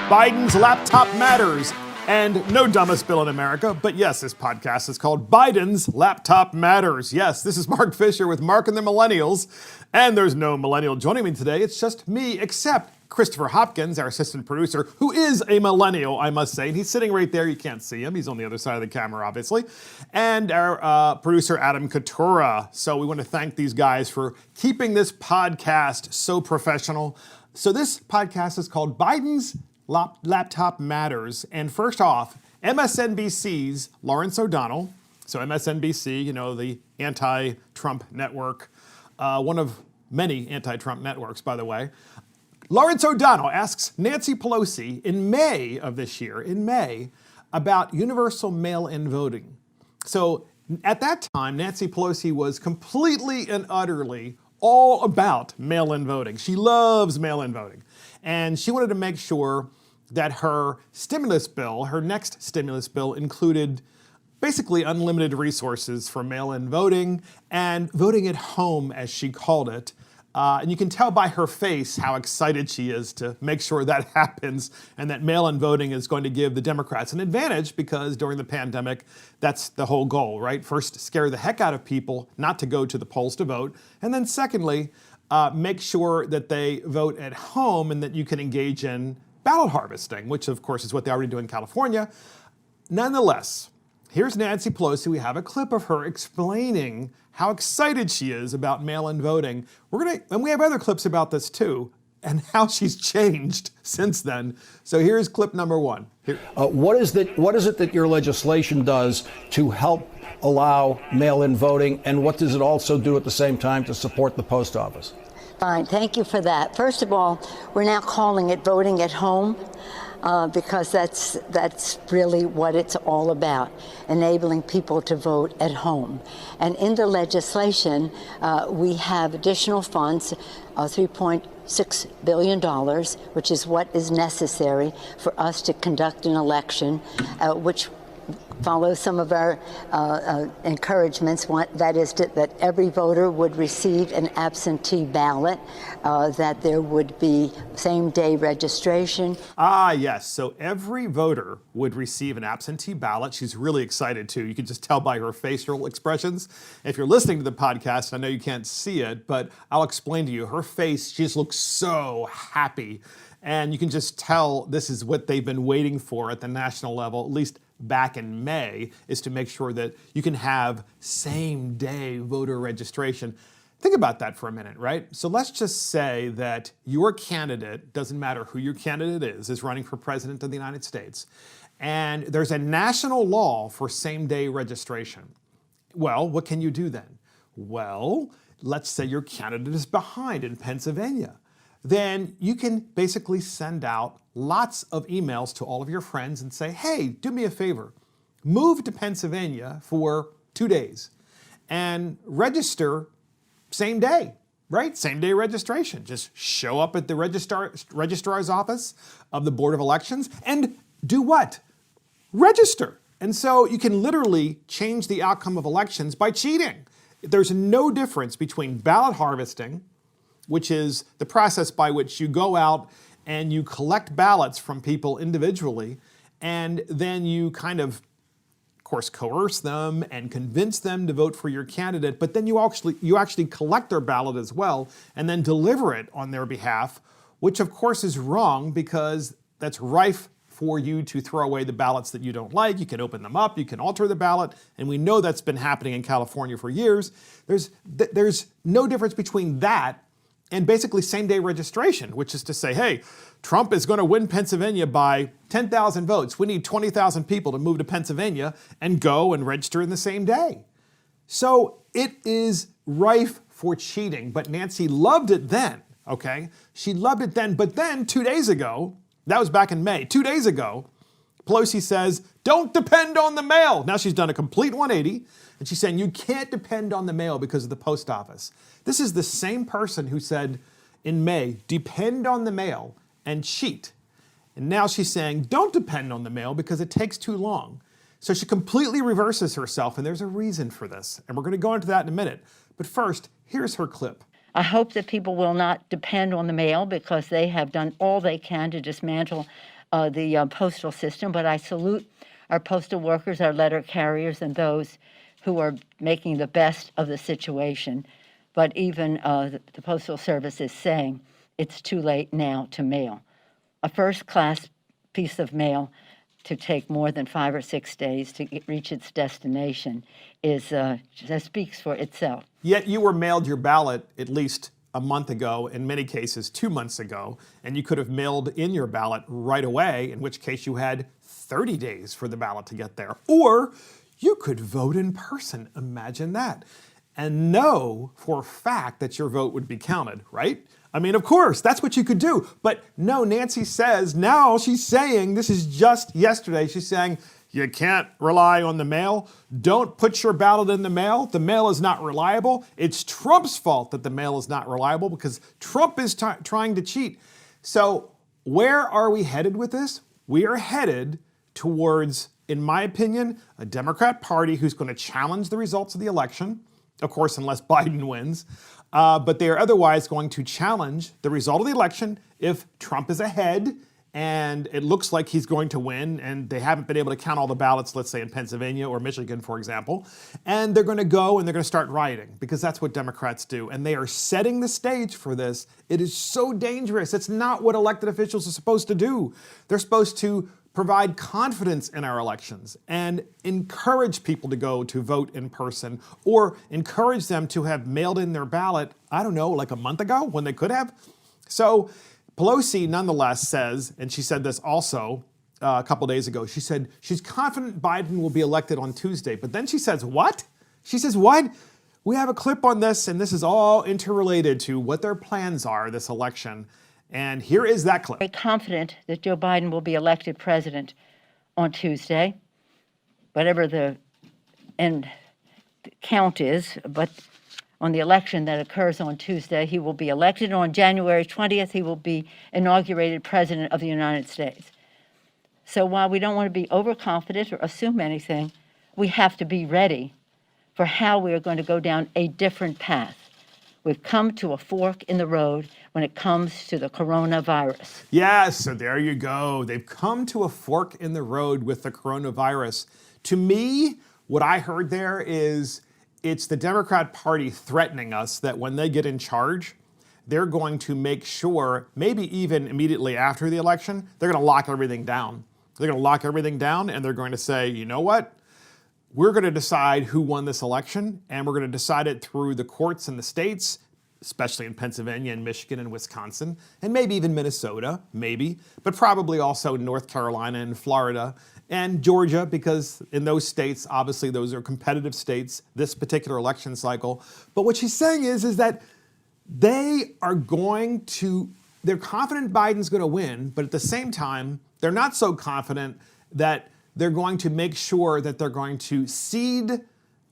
Biden's laptop matters. And no dumbest bill in America, but yes, this podcast is called Biden's Laptop Matters. Yes, this is Mark Fisher with Mark and the Millennials, and there's no millennial joining me today. It's just me, except Christopher Hopkins, our assistant producer, who is a millennial, I must say. And he's sitting right there. You can't see him. He's on the other side of the camera, obviously. And our producer, Adam Coutura. So we want to thank these guys for keeping this podcast so professional. So this podcast is called Biden's Laptop Matters. And first off, MSNBC's Lawrence O'Donnell. So MSNBC, you know, the anti-Trump network, one of many anti-Trump networks, by the way. Lawrence O'Donnell asks Nancy Pelosi in May of this year, about universal mail-in voting. So at that time, Nancy Pelosi was completely and utterly all about mail-in voting. She loves mail-in voting. And she wanted to make sure that her stimulus bill, her next stimulus bill, included basically unlimited resources for mail-in voting and voting at home, as she called it. And you can tell by her face how excited she is to make sure that happens and that mail-in voting is going to give the Democrats an advantage because during the pandemic, that's the whole goal, right? First, scare the heck out of people not to go to the polls to vote. And then secondly, make sure that they vote at home and that you can engage in ballot harvesting, which of course is what they already do in California. Nonetheless, here's Nancy Pelosi. We have a clip of her explaining how excited she is about mail-in voting. And we have other clips about this too, and how she's changed since then. So here's clip number one. What is it that your legislation does to help allow mail-in voting, and what does it also do at the same time to support the post office? Fine, thank you for that. First of all, we're now calling it voting at home. Because that's really what it's all about, enabling people to vote at home. And in the legislation, we have additional funds, $3.6 billion, which is what is necessary for us to conduct an election, which follows some of our encouragements. That is that every voter would receive an absentee ballot, that there would be same-day registration. Yes. So every voter would receive an absentee ballot. She's really excited, too. You can just tell by her facial expressions. If you're listening to the podcast, I know you can't see it, but I'll explain to you. Her face, she just looks so happy. And you can just tell this is what they've been waiting for at the national level, at least back in May, is to make sure that you can have same-day voter registration. Think about that for a minute, right? So let's just say that your candidate, doesn't matter who your candidate is running for president of the United States, and there's a national law for same-day registration. Well, what can you do then? Well, let's say your candidate is behind in Pennsylvania. Then you can basically send out lots of emails to all of your friends and say, hey, do me a favor, move to Pennsylvania for 2 days and register same day, right? Same day registration. Just show up at the registrar's office of the Board of Elections and do what? Register. And so you can literally change the outcome of elections by cheating. There's no difference between ballot harvesting, which is the process by which you go out and you collect ballots from people individually, and then you kind of course, coerce them and convince them to vote for your candidate, but then you actually collect their ballot as well and then deliver it on their behalf, which of course is wrong because that's rife for you to throw away the ballots that you don't like. You can open them up, you can alter the ballot, and we know that's been happening in California for years. There's no difference between that and basically same-day registration, which is to say, hey, Trump is going to win Pennsylvania by 10,000 votes. We need 20,000 people to move to Pennsylvania and go and register in the same day. So it is rife for cheating, but Nancy loved it then, okay? She loved it then, but then 2 days ago, that was back in May, 2 days ago, Pelosi says, don't depend on the mail. Now she's done a complete 180, and she's saying you can't depend on the mail because of the post office. This is the same person who said in May, depend on the mail and cheat. And now she's saying, don't depend on the mail because it takes too long. So she completely reverses herself, and there's a reason for this. And we're going to go into that in a minute. But first, here's her clip. I hope that people will not depend on the mail because they have done all they can to dismantle the postal system, but I salute our postal workers, our letter carriers, and those who are making the best of the situation. But even the Postal Service is saying it's too late now to mail. A first-class piece of mail to take more than 5 or 6 days to reach its destination that speaks for itself. Yet you were mailed your ballot at least a month ago, in many cases 2 months ago, and you could have mailed in your ballot right away, in which case you had 30 days for the ballot to get there. Or you could vote in person. Imagine that. And know for a fact that your vote would be counted, right? I mean, of course, that's what you could do. But no, Nancy says, now she's saying, this is just yesterday, she's saying, you can't rely on the mail. Don't put your ballot in the mail. The mail is not reliable. It's Trump's fault that the mail is not reliable because Trump is trying to cheat. So where are we headed with this? We are headed towards, in my opinion, a Democrat Party who's going to challenge the results of the election. Of course, unless Biden wins. But they are otherwise going to challenge the result of the election if Trump is ahead and it looks like he's going to win and they haven't been able to count all the ballots, let's say in Pennsylvania or Michigan, for example. And they're going to go and they're going to start rioting because that's what Democrats do. And they are setting the stage for this. It is so dangerous. It's not what elected officials are supposed to do. They're supposed to provide confidence in our elections and encourage people to go to vote in person or encourage them to have mailed in their ballot, I don't know, like a month ago when they could have. So Pelosi nonetheless says, and she said this also a couple days ago, she said she's confident Biden will be elected on Tuesday. But then she says, what? She says, what? We have a clip on this, and this is all interrelated to what their plans are this election. And here is that clip. I'm confident that Joe Biden will be elected president on Tuesday, whatever the end count is. But on the election that occurs on Tuesday, he will be elected. On January 20th, he will be inaugurated president of the United States. So while we don't want to be overconfident or assume anything, we have to be ready for how we are going to go down a different path. We've come to a fork in the road when it comes to the coronavirus. Yes, so there you go. They've come to a fork in the road with the coronavirus. To me, what I heard there is it's the Democrat Party threatening us that when they get in charge, they're going to make sure, maybe even immediately after the election, they're going to lock everything down. They're going to lock everything down and they're going to say, you know what? We're going to decide who won this election, and we're going to decide it through the courts in the states, especially in Pennsylvania and Michigan and Wisconsin, and maybe even Minnesota, maybe, but probably also North Carolina and Florida and Georgia, because in those states, obviously those are competitive states, this particular election cycle. But what she's saying is that they're confident Biden's going to win, but at the same time, they're not so confident that they're going to make sure that they're going to seed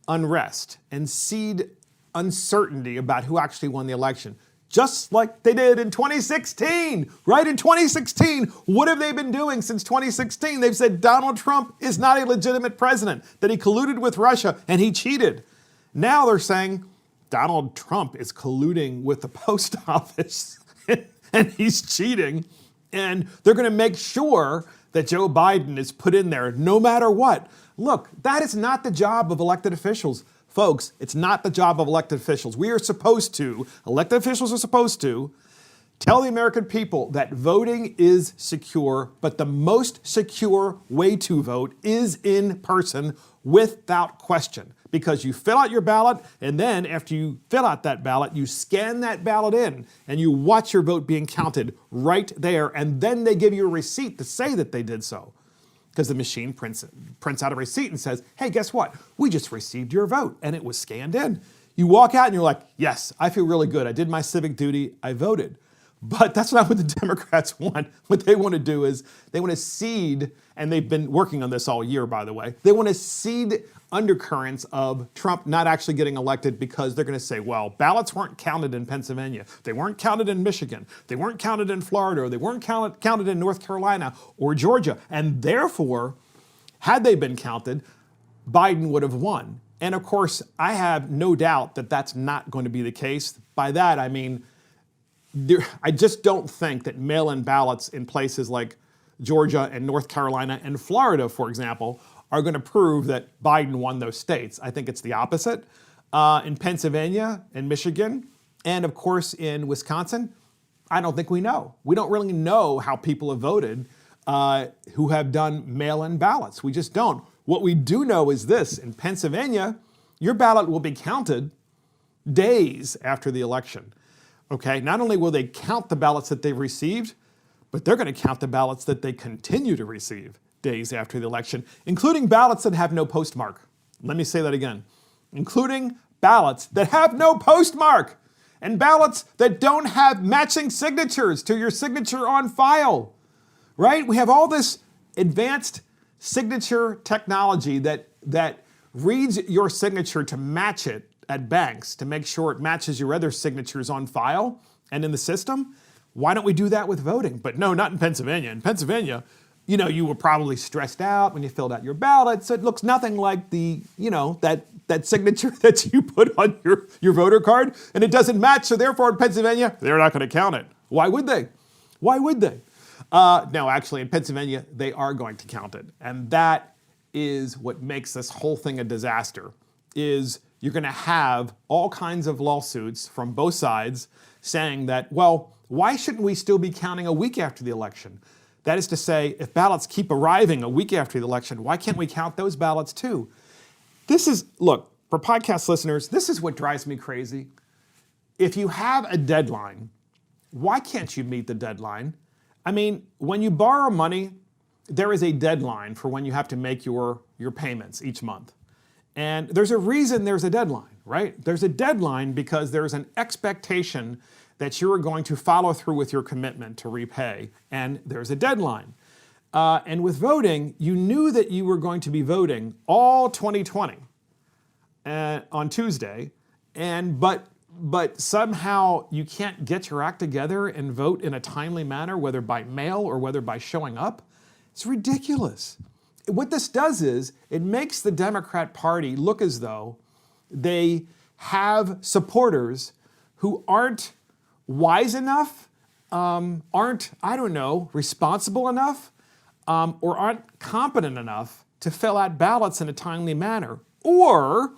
unrest and seed uncertainty about who actually won the election. Just like they did in 2016, right? In 2016, what have they been doing since 2016? They've said Donald Trump is not a legitimate president, that he colluded with Russia and he cheated. Now they're saying Donald Trump is colluding with the post office and he's cheating. And they're going to make sure that Joe Biden is put in there no matter what. Look, that is not the job of elected officials. Folks, it's not the job of elected officials. Elected officials are supposed to tell the American people that voting is secure, but the most secure way to vote is in person without question. Because you fill out your ballot, and then after you fill out that ballot, you scan that ballot in, and you watch your vote being counted right there, and then they give you a receipt to say that they did so. Because the machine prints out a receipt and says, hey, guess what? We just received your vote, and it was scanned in. You walk out and you're like, yes, I feel really good. I did my civic duty. I voted. But that's not what the Democrats want. What they want to do is they want to seed, and they've been working on this all year, by the way. They want to seed undercurrents of Trump not actually getting elected because they're going to say, well, ballots weren't counted in Pennsylvania. They weren't counted in Michigan. They weren't counted in Florida. Or they weren't counted in North Carolina or Georgia. And therefore, had they been counted, Biden would have won. And of course, I have no doubt that that's not going to be the case. By that, I mean, I just don't think that mail-in ballots in places like Georgia and North Carolina and Florida, for example, are going to prove that Biden won those states. I think it's the opposite. In Pennsylvania and Michigan, and of course in Wisconsin, I don't think we know. We don't really know how people have voted who have done mail-in ballots. We just don't. What we do know is this: in Pennsylvania, your ballot will be counted days after the election. Okay, not only will they count the ballots that they've received, but they're going to count the ballots that they continue to receive days after the election, including ballots that have no postmark. Let me say that again. Including ballots that have no postmark and ballots that don't have matching signatures to your signature on file, right? We have all this advanced signature technology that reads your signature to match it at banks, to make sure it matches your other signatures on file and in the system. Why don't we do that with voting? But no, not in Pennsylvania. In Pennsylvania, you were probably stressed out when you filled out your ballot, so it looks nothing like that signature that you put on your voter card, and it doesn't match, so therefore in Pennsylvania, they're not going to count it. Why would they? Why would they? No, actually, in Pennsylvania, they are going to count it, and that is what makes this whole thing a disaster, is you're going to have all kinds of lawsuits from both sides saying that, well, why shouldn't we still be counting a week after the election? That is to say, if ballots keep arriving a week after the election, why can't we count those ballots too? Look, for podcast listeners, this is what drives me crazy. If you have a deadline, why can't you meet the deadline? I mean, when you borrow money, there is a deadline for when you have to make your payments each month. And there's a reason there's a deadline, right? There's a deadline because there's an expectation that you are going to follow through with your commitment to repay, and there's a deadline. And with voting, you knew that you were going to be voting all 2020 on Tuesday, but somehow you can't get your act together and vote in a timely manner, whether by mail or whether by showing up. It's ridiculous. What this does is it makes the Democrat Party look as though they have supporters who aren't wise enough, aren't, responsible enough, or aren't competent enough to fill out ballots in a timely manner. Or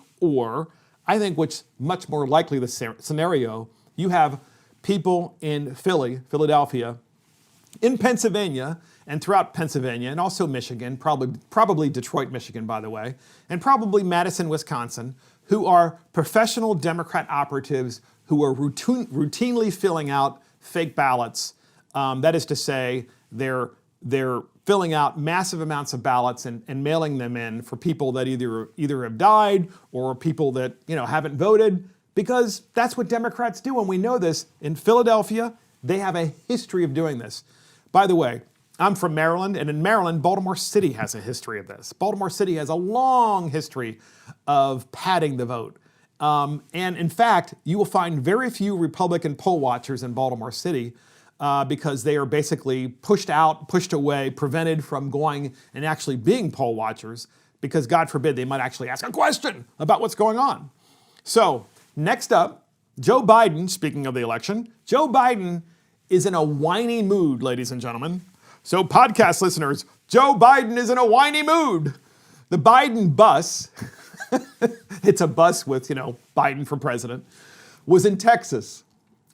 I think what's much more likely the scenario, you have people in Philadelphia, in Pennsylvania, and throughout Pennsylvania, and also Michigan, probably Detroit, Michigan, by the way, and probably Madison, Wisconsin, who are professional Democrat operatives who are routinely filling out fake ballots. That is to say, they're filling out massive amounts of ballots and mailing them in for people that either have died or people that haven't voted, because that's what Democrats do, and we know this. In Philadelphia, they have a history of doing this. By the way, I'm from Maryland, and in Maryland, Baltimore City has a history of this. Baltimore City has a long history of padding the vote. And in fact, you will find very few Republican poll watchers in Baltimore City because they are basically pushed out, pushed away, prevented from going and actually being poll watchers, because God forbid they might actually ask a question about what's going on. So next up, Joe Biden, speaking of the election, Joe Biden is in a whiny mood, ladies and gentlemen. So podcast listeners, Joe Biden is in a whiny mood. The Biden bus, it's a bus with, Biden for president, was in Texas.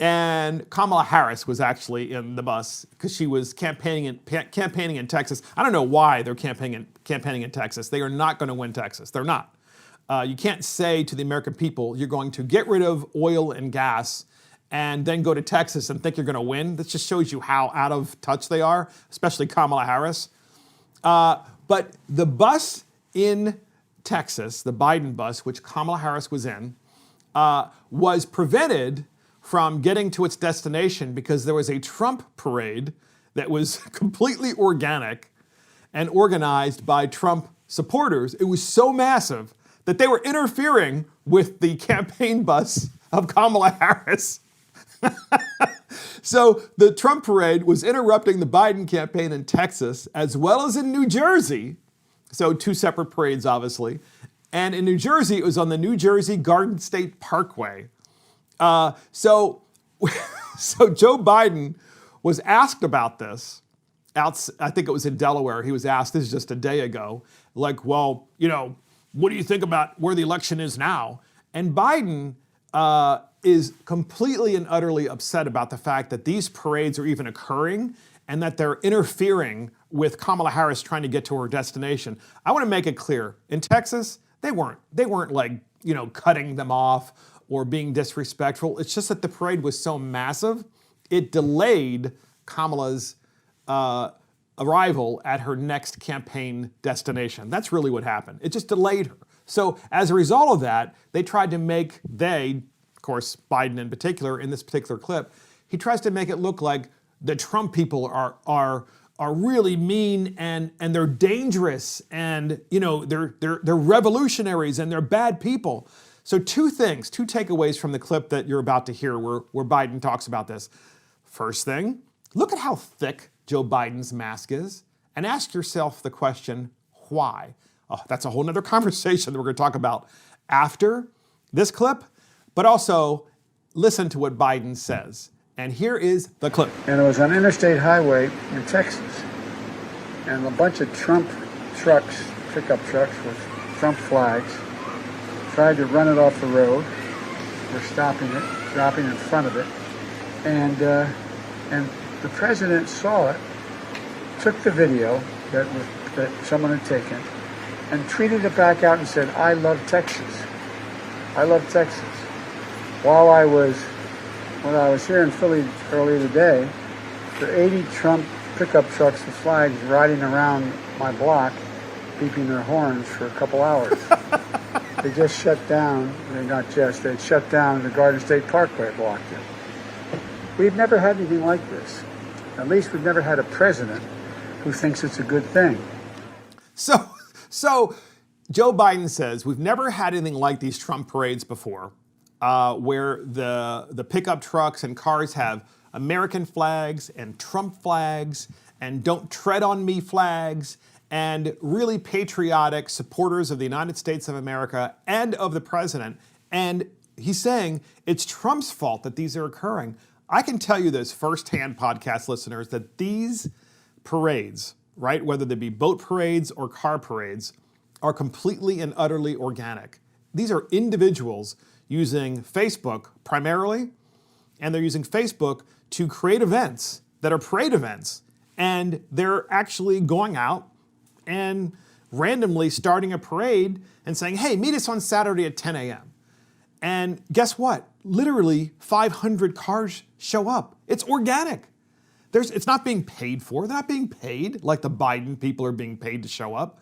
And Kamala Harris was actually in the bus because she was campaigning in Texas. I don't know why they're campaigning in Texas. They are not going to win Texas. They're not. You can't say to the American people, you're going to get rid of oil and gas and then go to Texas and think you're going to win. That just shows you how out of touch they are, especially Kamala Harris. But the bus in Texas, the Biden bus, which Kamala Harris was in, was prevented from getting to its destination because there was a Trump parade that was completely organic and organized by Trump supporters. It was so massive that they were interfering with the campaign bus of Kamala Harris. So the Trump parade was interrupting the Biden campaign in Texas as well as in New Jersey. So two separate parades, obviously. And in New Jersey, it was on the New Jersey Garden State Parkway. So Joe Biden was asked about this, I think it was in Delaware, he was asked, this is just a day ago, like, well, you know, what do you think about where the election is now? And Biden is completely and utterly upset about the fact that these parades are even occurring and that they're interfering with Kamala Harris trying to get to her destination. I want to make it clear, in Texas, they weren't like, you know, cutting them off or being disrespectful. It's just that the parade was so massive, it delayed Kamala's arrival at her next campaign destination. That's really what happened. It just delayed her. So as a result of that, they tried to make, of course, Biden in particular, in this particular clip, he tries to make it look like the Trump people are really mean and they're dangerous and, you know, they're revolutionaries and they're bad people. So two takeaways from the clip that you're about to hear where Biden talks about this. First thing, look at how thick Joe Biden's mask is and ask yourself the question, why? Oh, that's a whole nother conversation that we're going to talk about after this clip, but also listen to what Biden says. And here is the clip. And it was on Interstate Highway in Texas. And a bunch of Trump trucks, pickup trucks with Trump flags, tried to run it off the road. We're stopping in front of it. And the president saw it, took the video that someone had taken, and tweeted it back out and said, "I love Texas. I love Texas." When I was here in Philly earlier today, there are 80 Trump pickup trucks with flags riding around my block, beeping their horns for a couple hours. They just shut down, they shut down the Garden State Parkway block there. We've never had anything like this. At least we've never had a president who thinks it's a good thing. So Joe Biden says, we've never had anything like these Trump parades before, where the pickup trucks and cars have American flags and Trump flags and don't tread on me flags and really patriotic supporters of the United States of America and of the president. And he's saying it's Trump's fault that these are occurring. I can tell you this firsthand, podcast listeners, that these parades, right, whether they be boat parades or car parades, are completely and utterly organic. These are individuals using Facebook primarily, and they're using Facebook to create events that are parade events. And they're actually going out and randomly starting a parade and saying, hey, meet us on Saturday at 10 a.m. And guess what? Literally 500 cars show up. It's organic. It's not being paid for. They're not being paid like the Biden people are being paid to show up.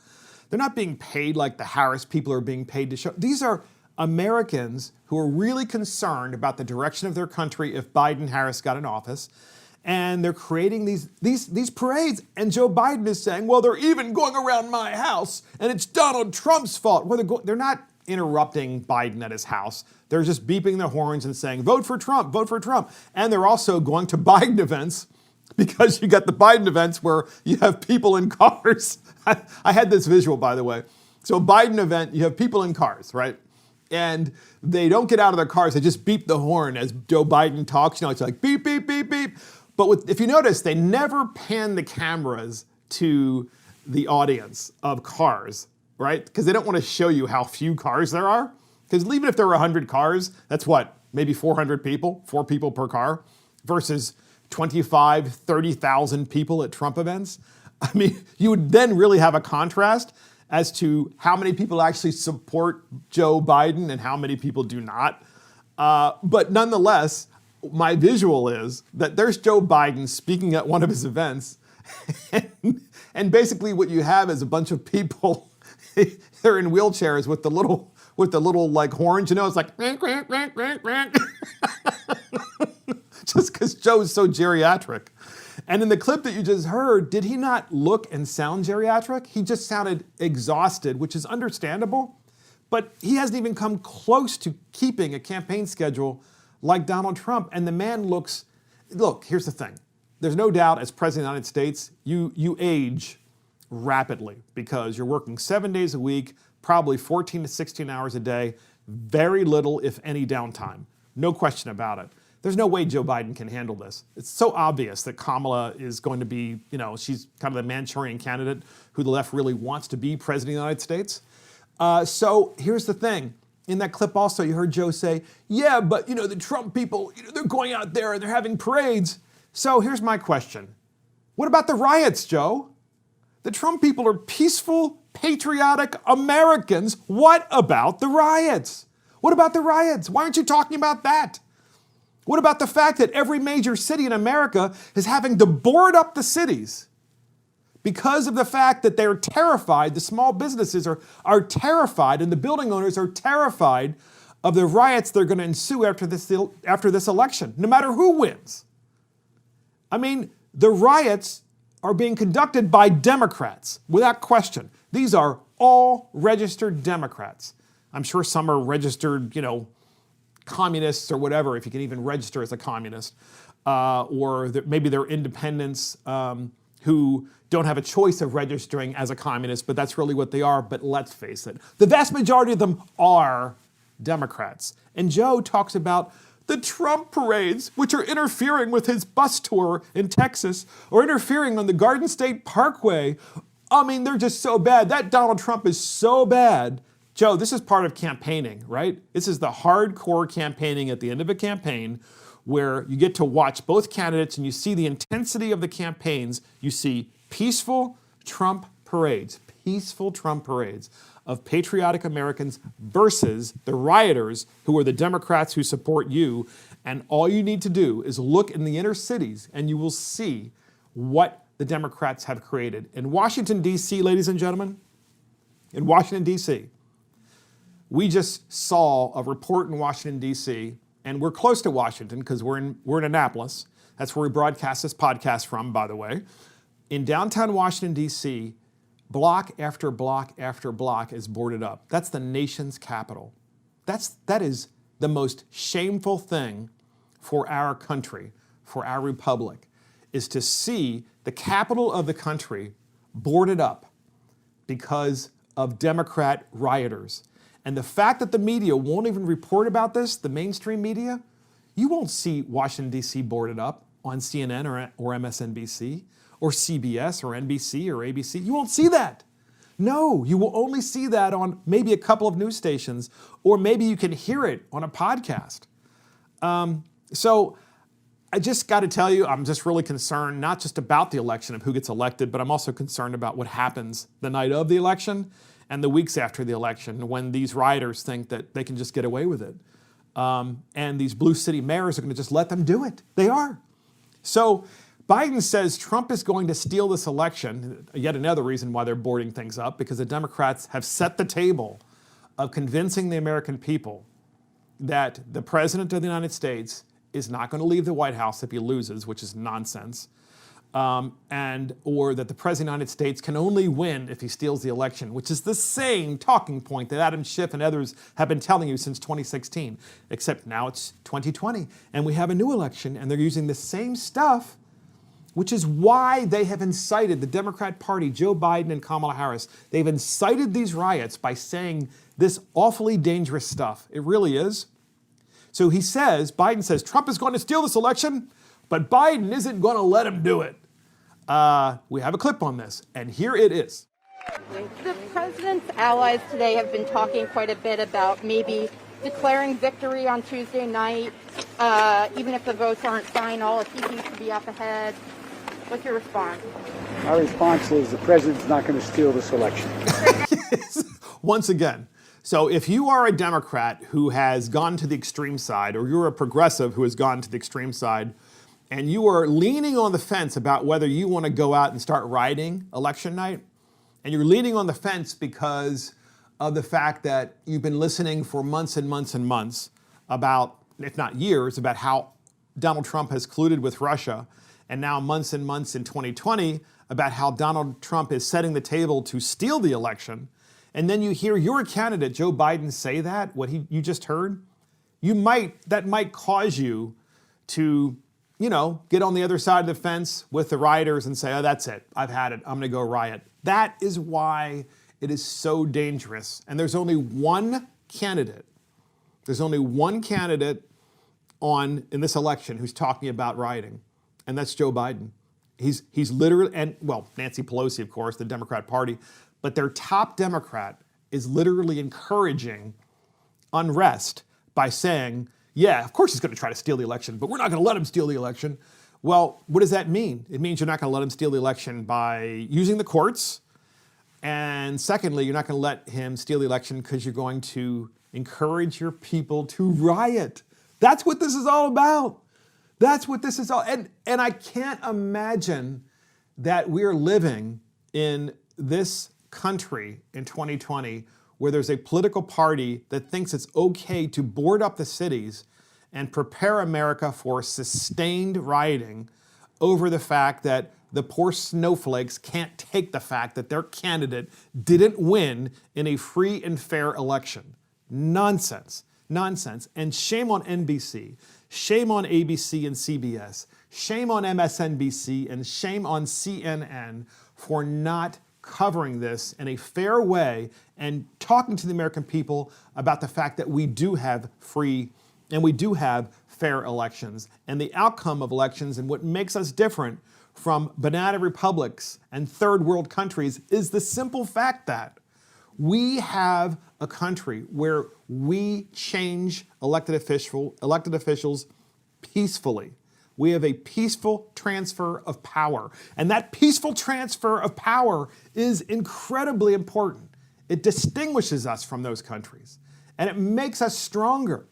They're not being paid like the Harris people are being paid to show up. These are Americans who are really concerned about the direction of their country if Biden-Harris got in office. And they're creating these parades. And Joe Biden is saying, well, they're even going around my house and it's Donald Trump's fault. Well, they're not interrupting Biden at his house. They're just beeping their horns and saying, vote for Trump, vote for Trump. And they're also going to Biden events, because you got the Biden events where you have people in cars. I had this visual, by the way. So a Biden event, you have people in cars, right? And they don't get out of their cars. They just beep the horn as Joe Biden talks. You know, it's like beep, beep, beep, beep. But if you notice, they never pan the cameras to the audience of cars, right? Because they don't want to show you how few cars there are. Because even if there were 100 cars, that's what? Maybe 400 people, 4 people per car, versus 25, 30,000 people at Trump events. I mean, you would then really have a contrast as to how many people actually support Joe Biden and how many people do not. But nonetheless, my visual is that there's Joe Biden speaking at one of his events. And basically what you have is a bunch of people, they're in wheelchairs with the little like horns, you know, it's like, just because Joe's so geriatric. And in the clip that you just heard, did he not look and sound geriatric? He just sounded exhausted, which is understandable, but he hasn't even come close to keeping a campaign schedule like Donald Trump. And the man look, here's the thing. There's no doubt as President of the United States, you age rapidly because you're working 7 days a week, probably 14 to 16 hours a day, very little, if any, downtime. No question about it. There's no way Joe Biden can handle this. It's so obvious that Kamala is going to be, she's kind of the Manchurian candidate who the left really wants to be president of the United States. So here's the thing. In that clip also, you heard Joe say, yeah, but the Trump people, they're going out there and they're having parades. So here's my question. What about the riots, Joe? The Trump people are peaceful, patriotic Americans. What about the riots? What about the riots? Why aren't you talking about that? What about the fact that every major city in America is having to board up the cities because of the fact that they're terrified, the small businesses are terrified, and the building owners are terrified of the riots that are going to ensue after this election, no matter who wins. I mean, the riots are being conducted by Democrats, without question. These are all registered Democrats. I'm sure some are registered, communists or whatever, if you can even register as a communist, or maybe they're independents who don't have a choice of registering as a communist, but that's really what they are. But let's face it, the vast majority of them are Democrats. And Joe talks about the Trump parades, which are interfering with his bus tour in Texas or interfering on the Garden State Parkway. I mean, they're just so bad. That Donald Trump is so bad. Joe, this is part of campaigning, right? This is the hardcore campaigning at the end of a campaign where you get to watch both candidates and you see the intensity of the campaigns. You see peaceful Trump parades of patriotic Americans versus the rioters who are the Democrats who support you. And all you need to do is look in the inner cities and you will see what the Democrats have created. In Washington, D.C., ladies and gentlemen, in Washington, D.C., we just saw a report in Washington, D.C., and we're close to Washington because we're in Annapolis. That's where we broadcast this podcast from, by the way. In downtown Washington, D.C., block after block after block is boarded up. That's the nation's capital. That is the most shameful thing for our country, for our republic, is to see the capital of the country boarded up because of Democrat rioters. And the fact that the media won't even report about this, the mainstream media, you won't see Washington, D.C. boarded up on CNN or MSNBC or CBS or NBC or ABC. You won't see that. No, you will only see that on maybe a couple of news stations, or maybe you can hear it on a podcast. So I just got to tell you, I'm just really concerned, not just about the election of who gets elected, but I'm also concerned about what happens the night of the election and the weeks after the election when these rioters think that they can just get away with it. And these blue city mayors are going to just let them do it. They are. So Biden says Trump is going to steal this election, yet another reason why they're boarding things up, because the Democrats have set the table of convincing the American people that the President of the United States is not going to leave the White House if he loses, which is nonsense, or that the President of the United States can only win if he steals the election, which is the same talking point that Adam Schiff and others have been telling you since 2016, except now it's 2020, and we have a new election, and they're using the same stuff, which is why they have incited the Democrat Party, Joe Biden and Kamala Harris. They've incited these riots by saying this awfully dangerous stuff. It really is. So Biden says, Trump is going to steal this election, but Biden isn't going to let him do it. We have a clip on this, and here it is. The president's allies today have been talking quite a bit about maybe declaring victory on Tuesday night, even if the votes aren't final, if he seems to be up ahead. What's your response? Our response is the president's not going to steal this election. Once again. So if you are a Democrat who has gone to the extreme side, or you're a progressive who has gone to the extreme side, and you are leaning on the fence about whether you want to go out and start rioting election night, and you're leaning on the fence because of the fact that you've been listening for months and months and months about, if not years, about how Donald Trump has colluded with Russia, and now months and months in 2020 about how Donald Trump is setting the table to steal the election, and then you hear your candidate, Joe Biden, say that, you just heard, that might cause you to, get on the other side of the fence with the rioters and say, oh, that's it, I've had it, I'm going to go riot. That is why it is so dangerous. And there's only one candidate in this election who's talking about rioting, and that's Joe Biden. He's literally, and well, Nancy Pelosi, of course, the Democrat Party, but their top Democrat is literally encouraging unrest by saying, yeah, of course he's going to try to steal the election, but we're not going to let him steal the election. Well, what does that mean? It means you're not going to let him steal the election by using the courts. And secondly, you're not going to let him steal the election because you're going to encourage your people to riot. That's what this is all about. That's what this is all. And I can't imagine that we're living in this country in 2020 where there's a political party that thinks it's okay to board up the cities and prepare America for sustained rioting over the fact that the poor snowflakes can't take the fact that their candidate didn't win in a free and fair election. Nonsense. Nonsense. And shame on NBC, shame on ABC and CBS, shame on MSNBC, and shame on CNN for not covering this in a fair way and talking to the American people about the fact that we do have free and we do have fair elections. And the outcome of elections and what makes us different from banana republics and third world countries is the simple fact that we have a country where we change elected officials peacefully. We have a peaceful transfer of power. And that peaceful transfer of power is incredibly important. It distinguishes us from those countries, and it makes us stronger.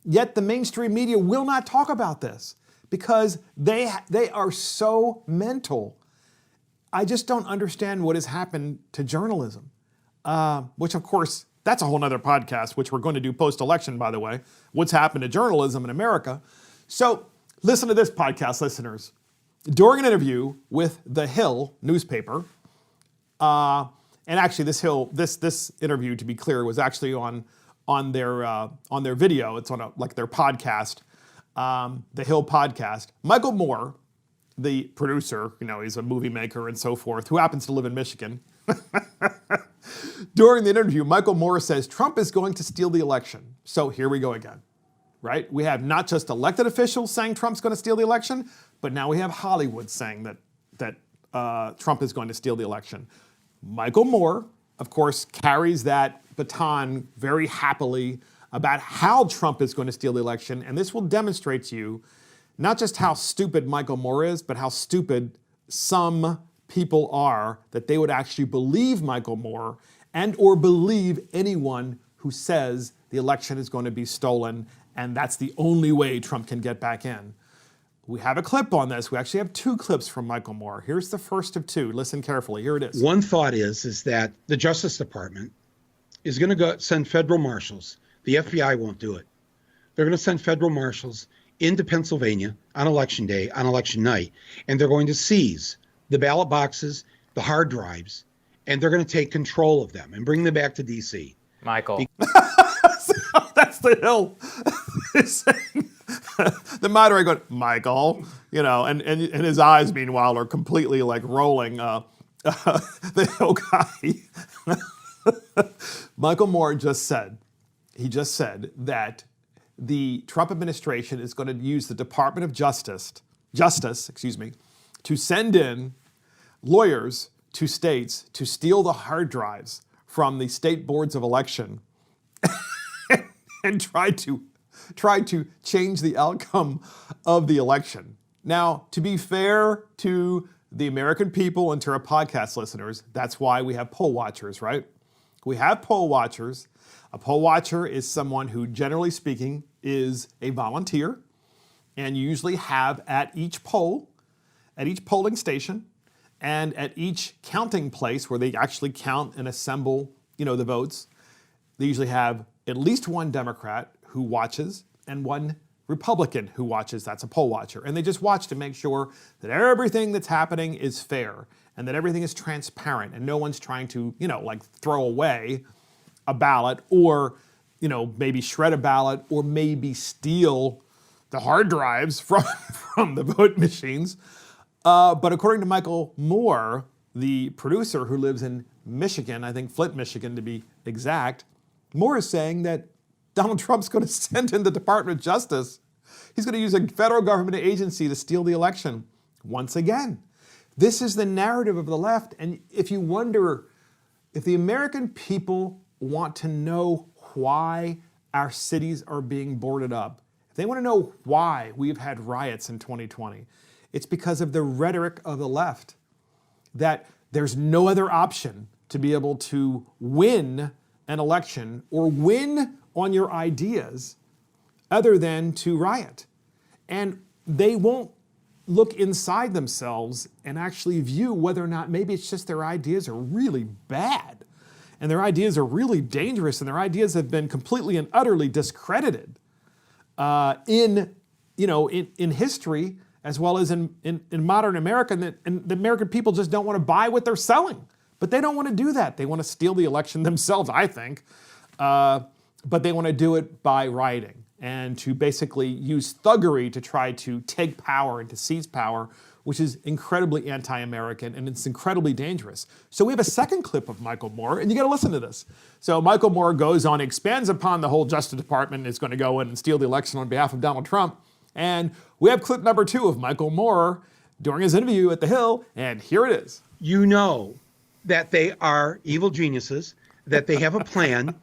Yet the mainstream media will not talk about this because they are so mental. I just don't understand what has happened to journalism. Which, of course, that's a whole nother podcast, which we're going to do post-election, by the way. What's happened to journalism in America? So listen to this, podcast listeners. During an interview with The Hill newspaper, and actually this interview, to be clear, was actually on their video. It's on their podcast, The Hill podcast. Michael Moore, the producer, he's a movie maker and so forth, who happens to live in Michigan. During the interview, Michael Moore says Trump is going to steal the election. So here we go again, right? We have not just elected officials saying Trump's going to steal the election, but now we have Hollywood saying that Trump is going to steal the election. Michael Moore, of course, carries that baton very happily about how Trump is going to steal the election. And this will demonstrate to you not just how stupid Michael Moore is, but how stupid some people are that they would actually believe Michael Moore and or believe anyone who says the election is going to be stolen and that's the only way Trump can get back in. We have a clip on this. We actually have two clips from Michael Moore. Here's the first of two. Listen carefully. Here it is. One thought is that the Justice Department is going to go send federal marshals. The FBI won't do it. They're going to send federal marshals into Pennsylvania on election day, on election night, and they're going to seize the ballot boxes, the hard drives, and they're going to take control of them and bring them back to D.C. Michael. So that's The Hill. The moderator going, Michael, and his eyes, meanwhile, are completely like rolling. The Hill guy. Michael Moore just said that the Trump administration is going to use the Department of Justice, to send in lawyers to states to steal the hard drives from the state boards of election and try to change the outcome of the election. Now, to be fair to the American people and to our podcast listeners, that's why we have poll watchers, right? We have poll watchers. A poll watcher is someone who, generally speaking, is a volunteer, and you usually have at each polling station and at each counting place where they actually count and assemble, the votes, they usually have at least one Democrat who watches and one Republican who watches. That's a poll watcher. And they just watch to make sure that everything that's happening is fair and that everything is transparent and no one's trying to, throw away a ballot or, maybe shred a ballot or maybe steal the hard drives from the vote machines. But according to Michael Moore, the producer who lives in Michigan, I think Flint, Michigan to be exact, Moore is saying that Donald Trump's going to send in the Department of Justice He's going to use a federal government agency to steal the election once again. This is the narrative of the left. And if you wonder if the American people want to know why our cities are being boarded up, if they want to know why we've had riots in 2020, it's because of the rhetoric of the left that there's no other option to be able to win an election or win on your ideas other than to riot. And they won't look inside themselves and actually view whether or not maybe it's just their ideas are really bad and their ideas are really dangerous and their ideas have been completely and utterly discredited in history as well as in modern America, and the American people just don't want to buy what they're selling. But they don't want to do that. They want to steal the election themselves, I think. But they want to do it by rioting and to basically use thuggery to try to take power and to seize power, which is incredibly anti-American and it's incredibly dangerous. So we have a second clip of Michael Moore, and you got to listen to this. So Michael Moore goes on, expands upon the whole Justice Department is going to go in and steal the election on behalf of Donald Trump. And we have clip number 2 of Michael Moore during his interview at The Hill, and here it is. You know that they are evil geniuses, that they have a plan.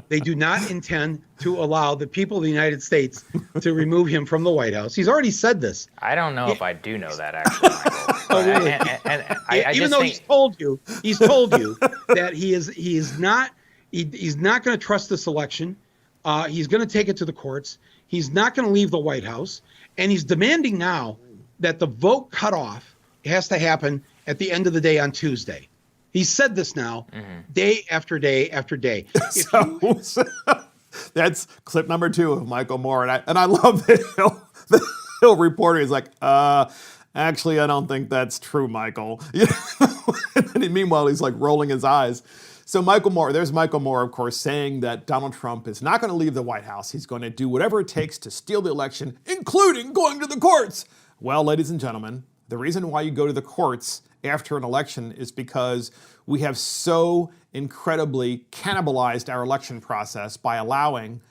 They do not intend to allow the people of the United States to remove him from the White House. He's already said this. I don't know if I do know that, actually, Michael. Oh, really? I Even though he's told you that he's not going to trust this election. He's going to take it to the courts. He's not going to leave the White House. And he's demanding now that the vote cutoff has to happen at the end of the day on Tuesday. He said this now, day after day after day. That's clip number 2 of Michael Moore. And I love the Hill reporter. He's like, actually, I don't think that's true, Michael. And meanwhile, he's like rolling his eyes. So there's Michael Moore, of course, saying that Donald Trump is not going to leave the White House. He's going to do whatever it takes to steal the election, including going to the courts. Well, ladies and gentlemen, the reason why you go to the courts after an election is because we have so incredibly cannibalized our election process by allowing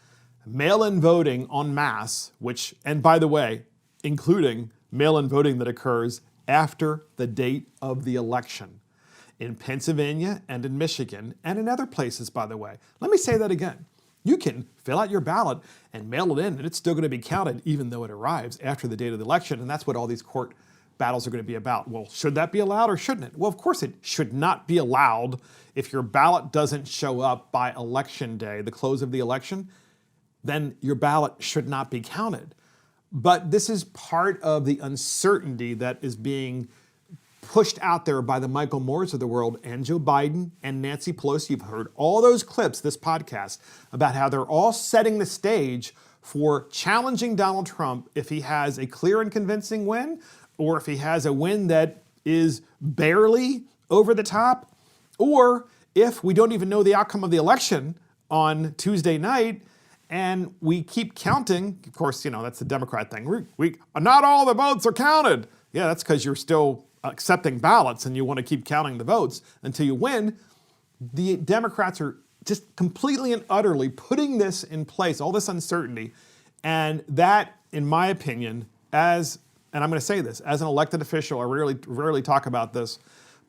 mail-in voting en masse, which, and by the way, including mail-in voting that occurs after the date of the election in Pennsylvania and in Michigan and in other places, by the way. Let me say that again. You can fill out your ballot and mail it in, and it's still going to be counted even though it arrives after the date of the election, and that's what all these court battles are going to be about. Well, should that be allowed or shouldn't it? Well, of course it should not be allowed if your ballot doesn't show up by election day, the close of the election, then your ballot should not be counted. But this is part of the uncertainty that is being pushed out there by the Michael Moores of the world and Joe Biden and Nancy Pelosi. You've heard all those clips, this podcast, about how they're all setting the stage for challenging Donald Trump if he has a clear and convincing win, or if he has a win that is barely over the top, or if we don't even know the outcome of the election on Tuesday night and we keep counting. Of course, that's the Democrat thing. We not all the votes are counted. Yeah, that's because you're still accepting ballots and you want to keep counting the votes until you win. The Democrats are just completely and utterly putting this in place, all this uncertainty. And that, in my opinion, and I'm going to say this, as an elected official, I rarely talk about this,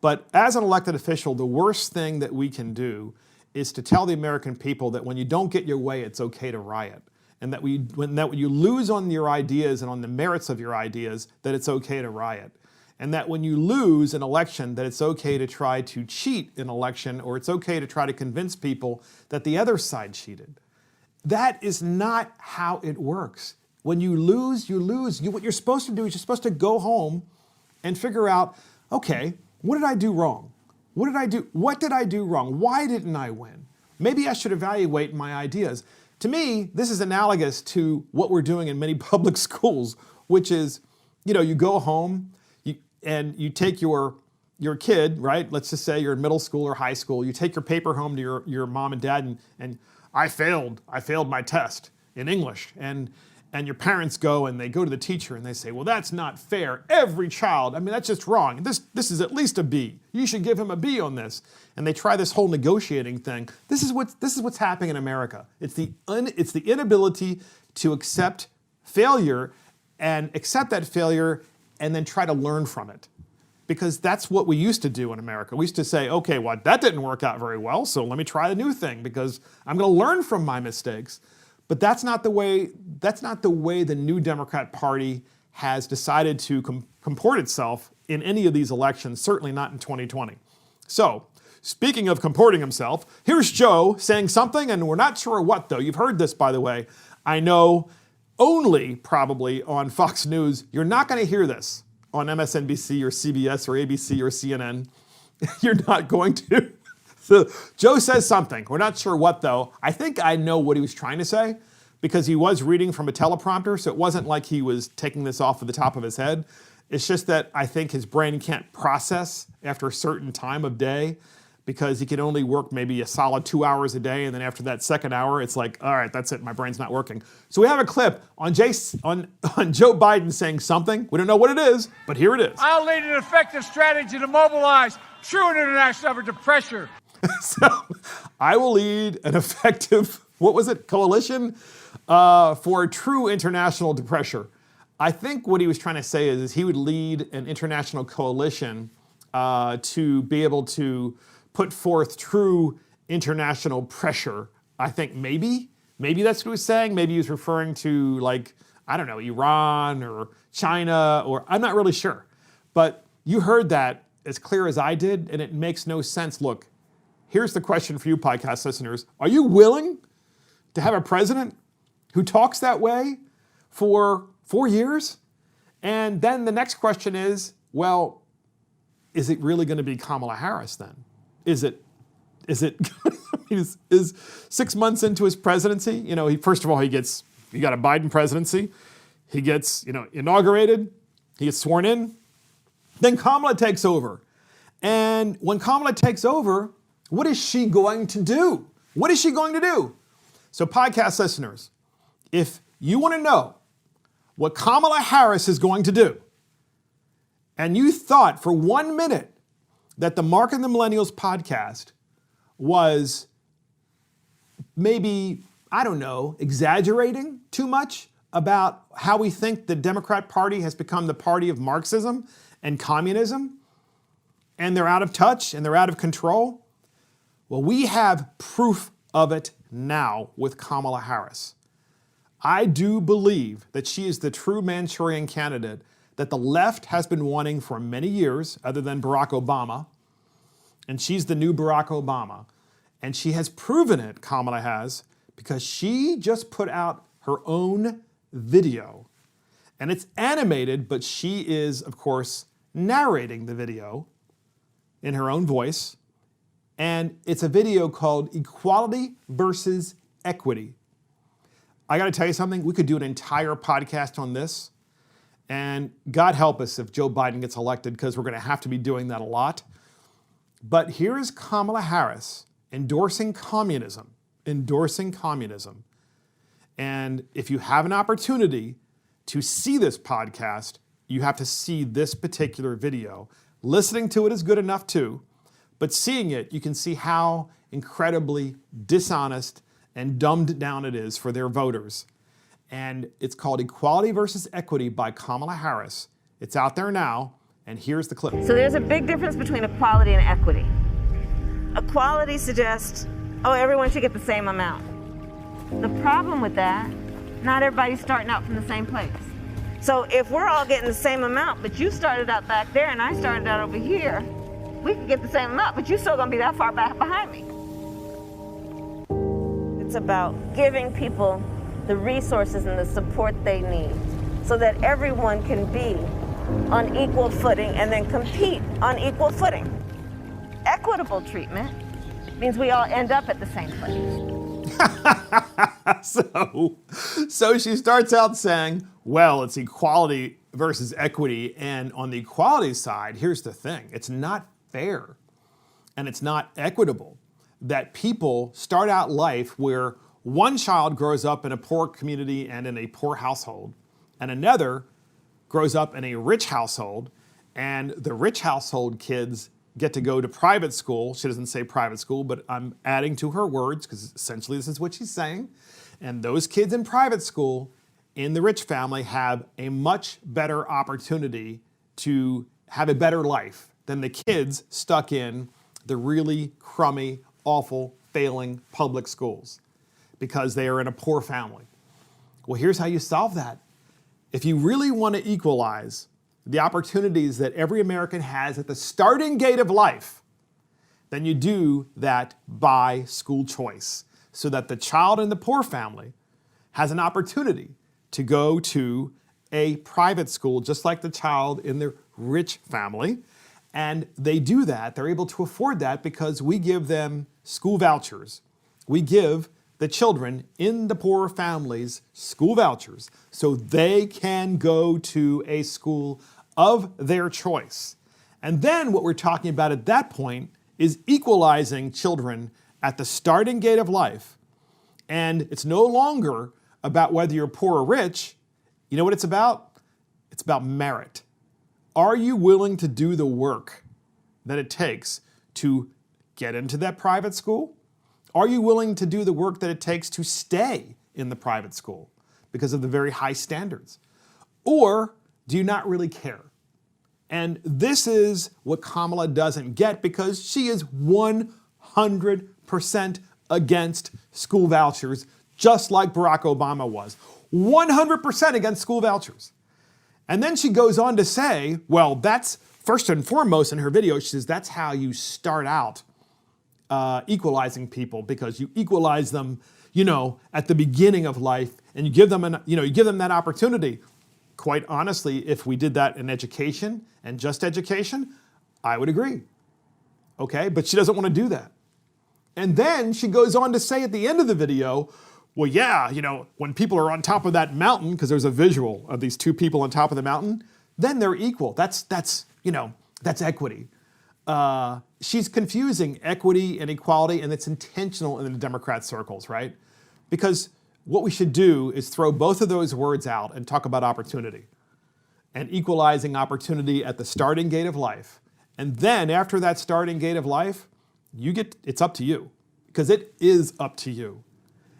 but as an elected official, the worst thing that we can do is to tell the American people that when you don't get your way, it's okay to riot. And that when you lose on your ideas and on the merits of your ideas, that it's okay to riot. And that when you lose an election, that it's okay to try to cheat an election, or it's okay to try to convince people that the other side cheated. That is not how it works. When you lose, you lose. What you're supposed to do is you're supposed to go home and figure out, okay, what did I do wrong? What did I do wrong? Why didn't I win? Maybe I should evaluate my ideas. To me, this is analogous to what we're doing in many public schools, which is, you go home, and you take your kid, right? Let's just say you're in middle school or high school. You take your paper home to your mom and dad, and I failed my test in English. And your parents go and they go to the teacher and they say, well, that's not fair. Every child, that's just wrong. This is at least a B. You should give him a B on this. And they try this whole negotiating thing. This is what's happening in America. It's the inability to accept failure and accept that failure and then try to learn from it. Because that's what we used to do in America. We used to say, okay, well, that didn't work out very well, so let me try a new thing because I'm going to learn from my mistakes. But that's not the way the new Democrat Party has decided to comport itself in any of these elections, certainly not in 2020. So, speaking of comporting himself, here's Joe saying something, and we're not sure what, though. You've heard this, by the way. I know only probably on Fox News. You're not going to hear this on MSNBC or CBS or ABC or CNN. You're not going to. So Joe says something. We're not sure what, though. I think I know what he was trying to say because he was reading from a teleprompter, so it wasn't like he was taking this off of the top of his head. It's just that I think his brain can't process after a certain time of day because he can only work maybe a solid 2 hours a day, and then after that second hour, it's like, all right, that's it, my brain's not working. So we have a clip on Joe Biden saying something. We don't know what it is, but here it is. I'll lead an effective strategy to mobilize true international effort to pressure. So I will lead an effective, coalition for true international pressure. I think what he was trying to say is he would lead an international coalition to be able to put forth true international pressure. I think maybe that's what he was saying. Maybe he was referring to, like, I don't know, Iran or China, or I'm not really sure. But you heard that as clear as I did, and it makes no sense. Look, here's the question for you podcast listeners. Are you willing to have a president who talks that way for 4 years? And then the next question is, well, is it really going to be Kamala Harris then? Is it is 6 months into his presidency? You know, you got a Biden presidency. He gets, inaugurated. He gets sworn in. Then Kamala takes over. And when Kamala takes over, what is she going to do? What is she going to do? So podcast listeners, if you want to know what Kamala Harris is going to do, and you thought for 1 minute that the Mark and the Millennials podcast was maybe, I don't know, exaggerating too much about how we think the Democrat Party has become the party of Marxism and communism, and they're out of touch and they're out of control, well, we have proof of it now with Kamala Harris. I do believe that she is the true Manchurian candidate that the left has been wanting for many years, other than Barack Obama. And she's the new Barack Obama. And she has proven it, Kamala has, because she just put out her own video. And it's animated, but she is, of course, narrating the video in her own voice. And it's a video called Equality versus Equity. I got to tell you something, we could do an entire podcast on this. And God help us if Joe Biden gets elected, because we're going to have to be doing that a lot. But here is Kamala Harris endorsing communism. And if you have an opportunity to see this podcast, you have to see this particular video. Listening to it is good enough too, but seeing it, you can see how incredibly dishonest and dumbed down it is for their voters. And it's called Equality versus Equity by Kamala Harris. It's out there now, and here's the clip. So there's a big difference between equality and equity. Equality suggests, everyone should get the same amount. The problem with that, not everybody's starting out from the same place. So if we're all getting the same amount, but you started out back there and I started out over here, we could get the same amount, but you're still gonna be that far back behind me. It's about giving people the resources and the support they need so that everyone can be on equal footing and then compete on equal footing. Equitable treatment means we all end up at the same place. So she starts out saying, well, it's equality versus equity. And on the equality side, here's the thing. It's not fair and it's not equitable that people start out life where one child grows up in a poor community and in a poor household, and another grows up in a rich household, and the rich household kids get to go to private school. She doesn't say private school, but I'm adding to her words because essentially this is what she's saying. And those kids in private school in the rich family have a much better opportunity to have a better life than the kids stuck in the really crummy, awful, failing public schools because they are in a poor family. Well, here's how you solve that. If you really want to equalize the opportunities that every American has at the starting gate of life, then you do that by school choice so that the child in the poor family has an opportunity to go to a private school just like the child in the rich family. And they do that, they're able to afford that because we give them school vouchers. We give the children in the poor families school vouchers so they can go to a school of their choice. And then what we're talking about at that point is equalizing children at the starting gate of life. And it's no longer about whether you're poor or rich. You know what it's about? It's about merit. Are you willing to do the work that it takes to get into that private school? Are you willing to do the work that it takes to stay in the private school because of the very high standards? Or do you not really care? And this is what Kamala doesn't get because she is 100% against school vouchers, just like Barack Obama was. 100% against school vouchers. And then she goes on to say, well, that's first and foremost in her video, she says that's how you start out equalizing people because you equalize them, at the beginning of life and you give them that opportunity. Quite honestly, if we did that in education and just education, I would agree. Okay, but she doesn't want to do that. And then she goes on to say at the end of the video, well, yeah, when people are on top of that mountain, because there's a visual of these two people on top of the mountain, then they're equal. That's equity. She's confusing equity and equality, and it's intentional in the Democrat circles, right? Because what we should do is throw both of those words out and talk about opportunity and equalizing opportunity at the starting gate of life. And then after that starting gate of life, it's up to you, because it is up to you.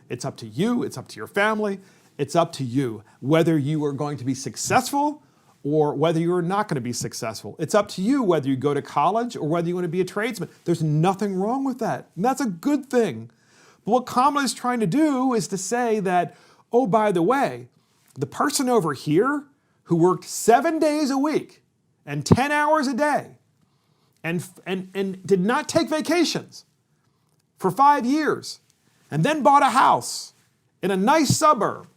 It's up to you, it's up to your family, it's up to you whether you are going to be successful or whether you're not going to be successful. It's up to you whether you go to college or whether you want to be a tradesman. There's nothing wrong with that, and that's a good thing. But what Kamala is trying to do is to say that, oh, by the way, the person over here who worked 7 days a week and 10 hours a day and did not take vacations for 5 years and then bought a house in a nice suburb,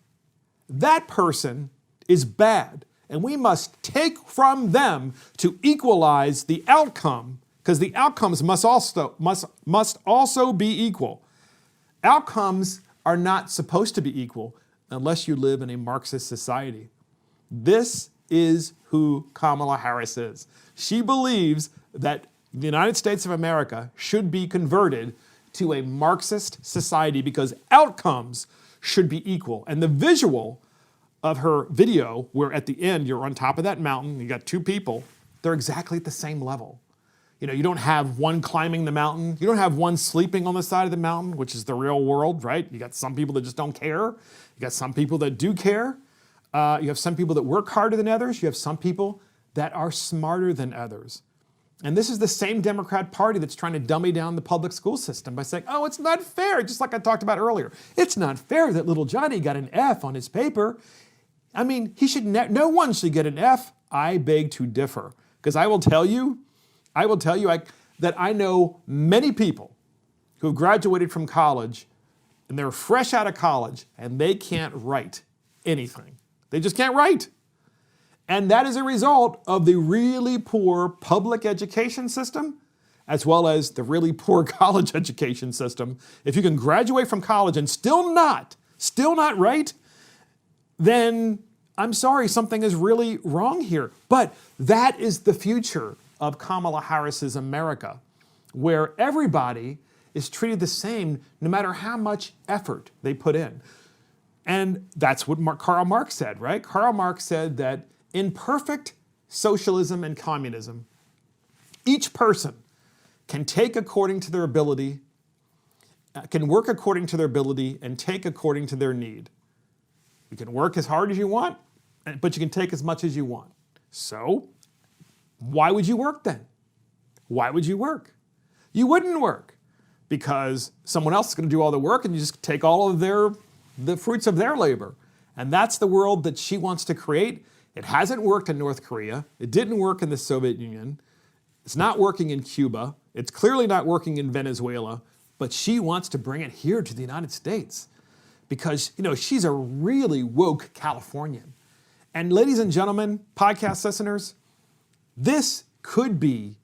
that person is bad. And we must take from them to equalize the outcome, because the outcomes must also be equal. Outcomes are not supposed to be equal unless you live in a Marxist society. This is who Kamala Harris is. She believes that the United States of America should be converted to a Marxist society because outcomes should be equal. And the visual of her video, where at the end you're on top of that mountain, you got two people, they're exactly at the same level. You don't have one climbing the mountain. You don't have one sleeping on the side of the mountain, which is the real world, right? You got some people that just don't care. You got some people that do care. You have some people that work harder than others. You have some people that are smarter than others. And this is the same Democrat Party that's trying to dummy down the public school system by saying, oh, it's not fair, just like I talked about earlier. It's not fair that little Johnny got an F on his paper. I mean, no one should get an F. I beg to differ, because I will tell you that I know many people who have graduated from college and they're fresh out of college and they can't write anything. They just can't write. And that is a result of the really poor public education system, as well as the really poor college education system. If you can graduate from college and still not write, then I'm sorry, something is really wrong here. But that is the future of Kamala Harris's America, where everybody is treated the same no matter how much effort they put in. And that's what Karl Marx said, right? Karl Marx said that in perfect socialism and communism, each person can take according to their ability, can work according to their ability, and take according to their need. You can work as hard as you want, but you can take as much as you want. So, why would you work then? Why would you work? You wouldn't work because someone else is going to do all the work and you just take all of the fruits of their labor. And that's the world that she wants to create. It hasn't worked in North Korea. It didn't work in the Soviet Union. It's not working in Cuba. It's clearly not working in Venezuela. But she wants to bring it here to the United States because, she's a really woke Californian. And ladies and gentlemen, podcast listeners, this could be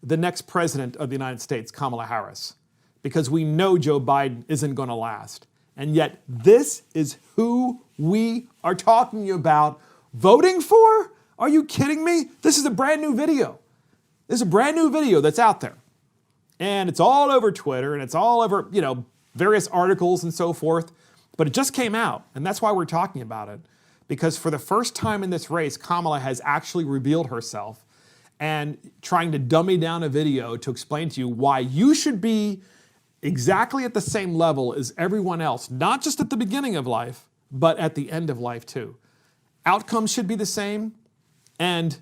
the next president of the United States, Kamala Harris, because we know Joe Biden isn't going to last. And yet this is who we are talking about voting for? Are you kidding me? This is a brand new video. This is a brand new video that's out there. And it's all over Twitter and it's all over, various articles and so forth. But it just came out, and that's why we're talking about it. Because for the first time in this race, Kamala has actually revealed herself and trying to dummy down a video to explain to you why you should be exactly at the same level as everyone else, not just at the beginning of life, but at the end of life too. Outcomes should be the same, and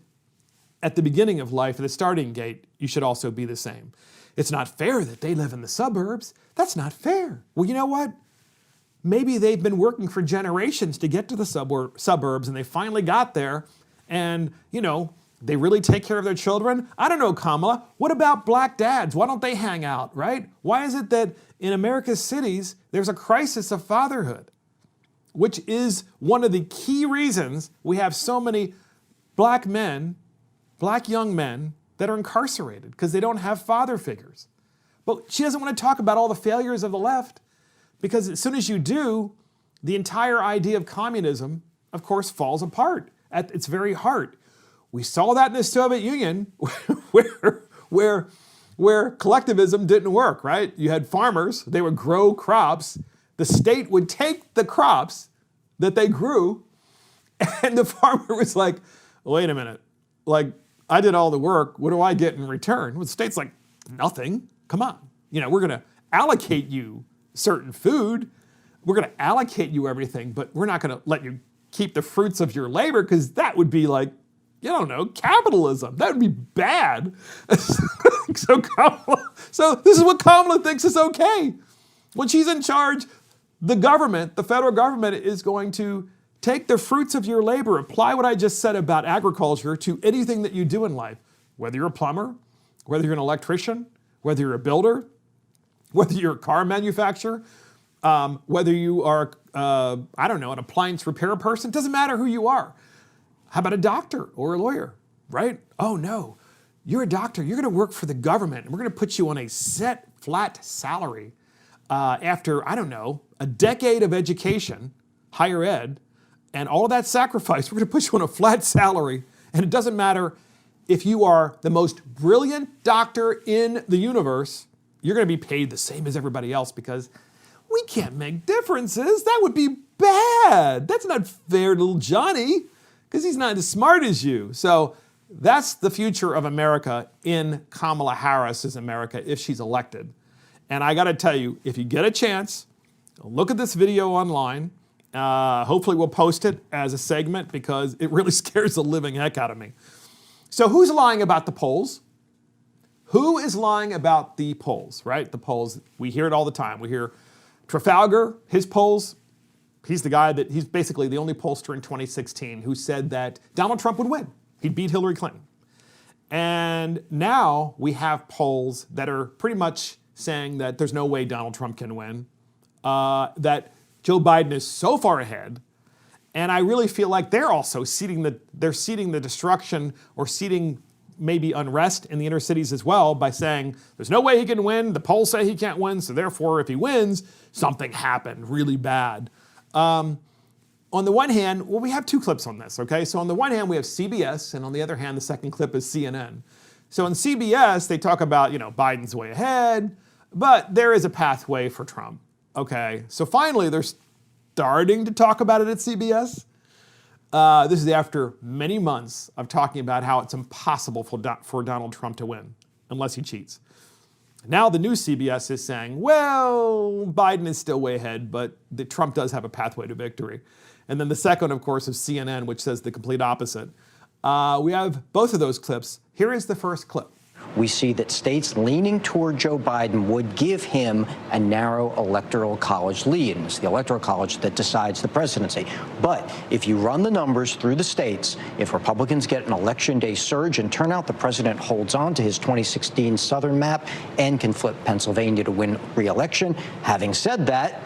at the beginning of life, at the starting gate, you should also be the same. It's not fair that they live in the suburbs. That's not fair. Well, you know what? Maybe they've been working for generations to get to the suburbs and they finally got there and, they really take care of their children. I don't know, Kamala. What about black dads? Why don't they hang out, right? Why is it that in America's cities, there's a crisis of fatherhood, which is one of the key reasons we have so many black young men that are incarcerated because they don't have father figures. But she doesn't want to talk about all the failures of the left because as soon as you do, the entire idea of communism, of course, falls apart at its very heart. We saw that in the Soviet Union where collectivism didn't work, right? You had farmers, they would grow crops. The state would take the crops that they grew and the farmer was like, wait a minute, I did all the work. What do I get in return? Well, the state's like, nothing. Come on. We're going to allocate you certain food. We're going to allocate you everything, but we're not going to let you keep the fruits of your labor because that would be capitalism. That would be bad. So this is what Kamala thinks is okay. When she's in charge, the government, the federal government, is going to take the fruits of your labor, apply what I just said about agriculture to anything that you do in life, whether you're a plumber, whether you're an electrician, whether you're a builder, whether you're a car manufacturer, whether you are, an appliance repair person, doesn't matter who you are. How about a doctor or a lawyer, right? Oh no, you're a doctor, you're gonna work for the government and we're gonna put you on a set flat salary after, a decade of education, higher ed, and all of that sacrifice, we're gonna put you on a flat salary and it doesn't matter if you are the most brilliant doctor in the universe, you're gonna be paid the same as everybody else because we can't make differences. That would be bad. That's not fair to little Johnny because he's not as smart as you. So that's the future of America in Kamala Harris's America if she's elected. And I gotta tell you, if you get a chance, look at this video online. Hopefully we'll post it as a segment because it really scares the living heck out of me. So who's lying about the polls? Who is lying about the polls, right? The polls, we hear it all the time. We hear Trafalgar, his polls. He's basically the only pollster in 2016 who said that Donald Trump would win. He'd beat Hillary Clinton. And now we have polls that are pretty much saying that there's no way Donald Trump can win, that Joe Biden is so far ahead. And I really feel like they're also seeding the destruction or seeding maybe unrest in the inner cities as well by saying there's no way he can win. The polls say he can't win. So therefore, if he wins, something happened really bad. On the one hand, we have two clips on this, okay? So on the one hand, we have CBS, and on the other hand, the second clip is CNN. So in CBS, they talk about, Biden's way ahead, but there is a pathway for Trump, okay? So finally, they're starting to talk about it at CBS. This is after many months of talking about how it's impossible for Donald Trump to win unless he cheats. Now the new CBS is saying, well, Biden is still way ahead, but Trump does have a pathway to victory. And then the second, of course, is CNN, which says the complete opposite. We have both of those clips. Here is the first clip. We see that states leaning toward Joe Biden would give him a narrow electoral college lead. And it's the electoral college that decides the presidency. But if you run the numbers through the states, if Republicans get an election day surge in turnout, the president holds on to his 2016 Southern map and can flip Pennsylvania to win re-election. Having said that,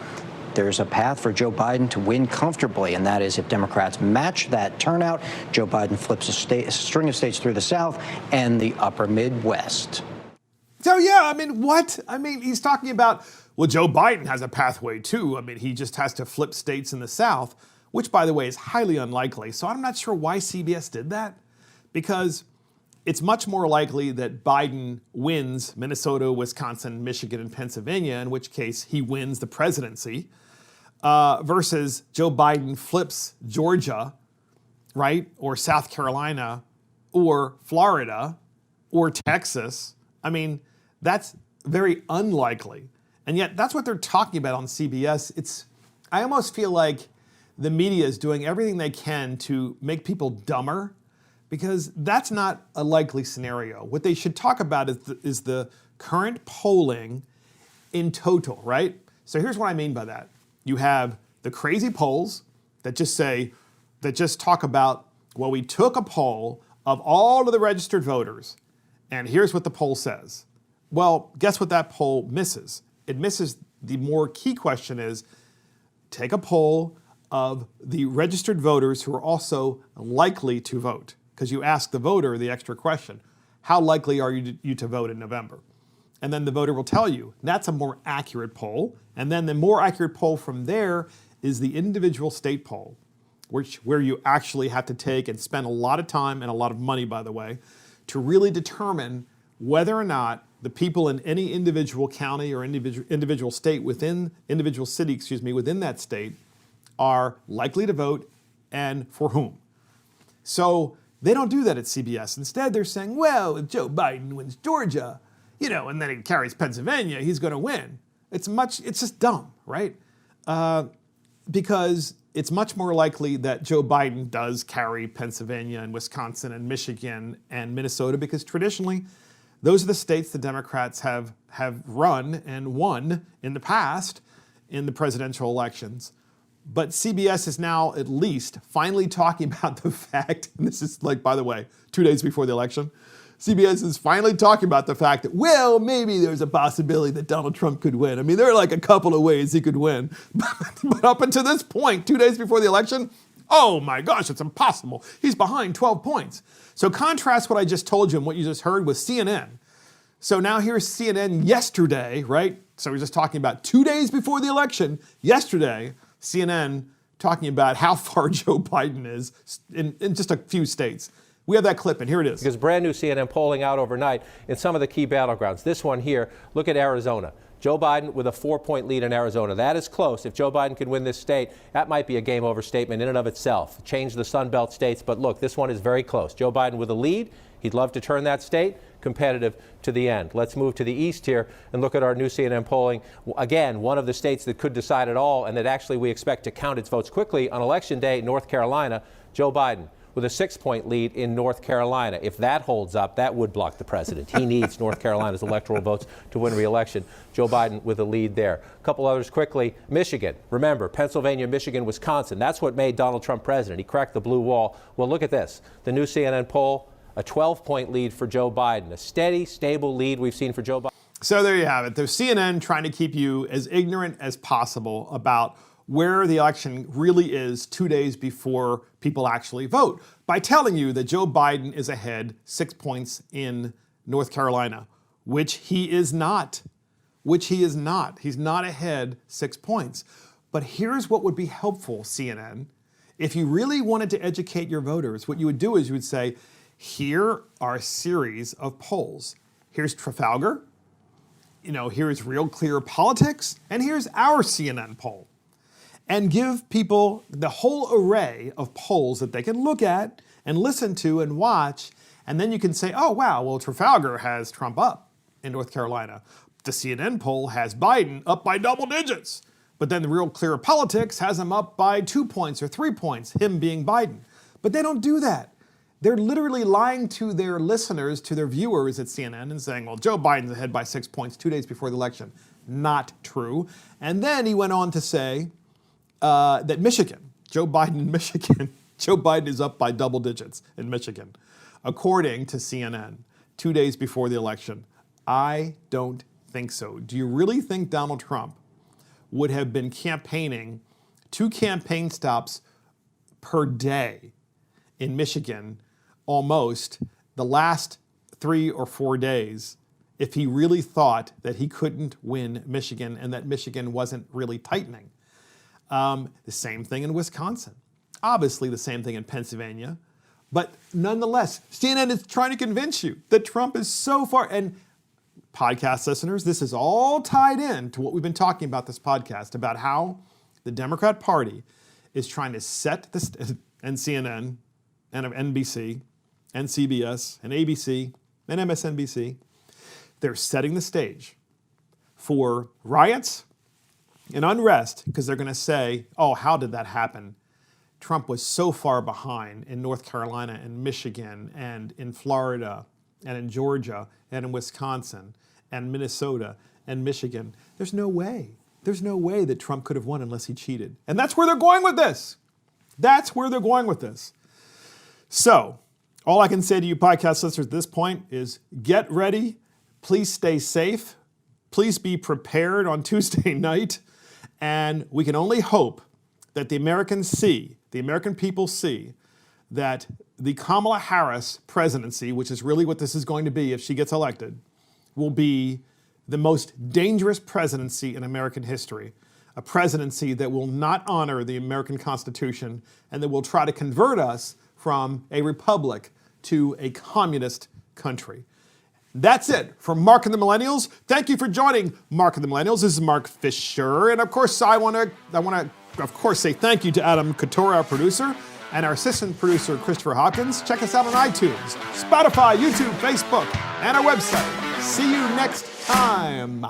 there's a path for Joe Biden to win comfortably, and that is if Democrats match that turnout, Joe Biden flips a string of states through the South and the upper Midwest. So, yeah, I mean, what? I mean, he's talking about, well, Joe Biden has a pathway, too. I mean, he just has to flip states in the South, which, by the way, is highly unlikely. So I'm not sure why CBS did that, because it's much more likely that Biden wins Minnesota, Wisconsin, Michigan, and Pennsylvania, in which case he wins the presidency. Versus Joe Biden flips Georgia, right, or South Carolina, or Florida, or Texas. I mean, that's very unlikely. And yet that's what they're talking about on CBS. I almost feel like the media is doing everything they can to make people dumber, because that's not a likely scenario. What they should talk about is the current polling in total, right? So here's what I mean by that. You have the crazy polls that just talk about, well, we took a poll of all of the registered voters, and here's what the poll says. Well, guess what that poll misses? It misses the more key question is, take a poll of the registered voters who are also likely to vote. Because you ask the voter the extra question, how likely are you to vote in November? And then the voter will tell you. That's a more accurate poll. And then the more accurate poll from there is the individual state poll, where you actually have to take and spend a lot of time and a lot of money, by the way, to really determine whether or not the people in any individual county or individual state within that state are likely to vote and for whom. So they don't do that at CBS. Instead, they're saying, well, if Joe Biden wins Georgia, and then he carries Pennsylvania, he's going to win. It's just dumb, right? Because it's much more likely that Joe Biden does carry Pennsylvania and Wisconsin and Michigan and Minnesota, because traditionally, those are the states the Democrats have run and won in the past in the presidential elections. But CBS is now at least finally talking about the fact, and this is by the way, 2 days before the election, CBS is finally talking about the fact that, well, maybe there's a possibility that Donald Trump could win. I mean, there are a couple of ways he could win. But up until this point, 2 days before the election, oh my gosh, it's impossible. He's behind 12 points. So contrast what I just told you and what you just heard with CNN. So now here's CNN yesterday, right? So we're just talking about 2 days before the election. Yesterday, CNN talking about how far Joe Biden is in just a few states. We have that clip, and here it is. Because brand new CNN polling out overnight in some of the key battlegrounds. This one here, look at Arizona. Joe Biden with a 4-point lead in Arizona. That is close. If Joe Biden can win this state, that might be a game over statement in and of itself. Change the Sun Belt states, but look, this one is very close. Joe Biden with a lead. He'd love to turn that state competitive to the end. Let's move to the east here and look at our new CNN polling. Again, one of the states that could decide it all and that actually we expect to count its votes quickly on Election Day, North Carolina. Joe Biden with a 6-point lead in North Carolina. If that holds up, that would block the president. He needs North Carolina's electoral votes to win re-election. Joe Biden with a lead there. A couple others quickly. Michigan. Remember, Pennsylvania, Michigan, Wisconsin. That's what made Donald Trump president. He cracked the blue wall. Well, look at this. The new CNN poll, a 12-point lead for Joe Biden. A steady, stable lead we've seen for Joe Biden. So there you have it. There's CNN trying to keep you as ignorant as possible about where the election really is 2 days before people actually vote by telling you that Joe Biden is ahead 6 points in North Carolina, which he is not. He's not ahead 6 points. But here's what would be helpful, CNN. If you really wanted to educate your voters, what you would do is you would say, here are a series of polls. Here's Trafalgar, here's Real Clear Politics, and here's our CNN poll. And give people the whole array of polls that they can look at and listen to and watch. And then you can say, oh, wow, well, Trafalgar has Trump up in North Carolina. The CNN poll has Biden up by double digits. But then the Real Clear Politics has him up by 2 points or 3 points, him being Biden. But they don't do that. They're literally lying to their listeners, to their viewers at CNN and saying, well, Joe Biden's ahead by 6 points 2 days before the election. Not true. And then he went on to say that Michigan, Joe Biden in Michigan, Joe Biden is up by double digits in Michigan, according to CNN, 2 days before the election. I don't think so. Do you really think Donald Trump would have been campaigning 2 campaign stops per day in Michigan almost the last 3 or 4 days if he really thought that he couldn't win Michigan and that Michigan wasn't really tightening? The same thing in Wisconsin. Obviously the same thing in Pennsylvania. But nonetheless, CNN is trying to convince you that Trump is so far, and podcast listeners, this is all tied in to what we've been talking about this podcast, about how the Democrat Party is trying to set this, and CNN, and NBC, and CBS, and ABC, and MSNBC, they're setting the stage for riots and unrest because they're going to say, oh, how did that happen? Trump was so far behind in North Carolina and Michigan and in Florida and in Georgia and in Wisconsin and Minnesota and Michigan. There's no way. There's no way that Trump could have won unless he cheated. And that's where they're going with this. That's where they're going with this. So, all I can say to you podcast listeners at this point is get ready. Please stay safe. Please be prepared on Tuesday night. And we can only hope that the American people see that the Kamala Harris presidency, which is really what this is going to be if she gets elected, will be the most dangerous presidency in American history. A presidency that will not honor the American Constitution and that will try to convert us from a republic to a communist country. That's it from Mark and the Millennials. Thank you for joining Mark and the Millennials. This is Mark Fisher. And of course, I want to say thank you to Adam Couture, our producer, and our assistant producer, Christopher Hopkins. Check us out on iTunes, Spotify, YouTube, Facebook, and our website. See you next time.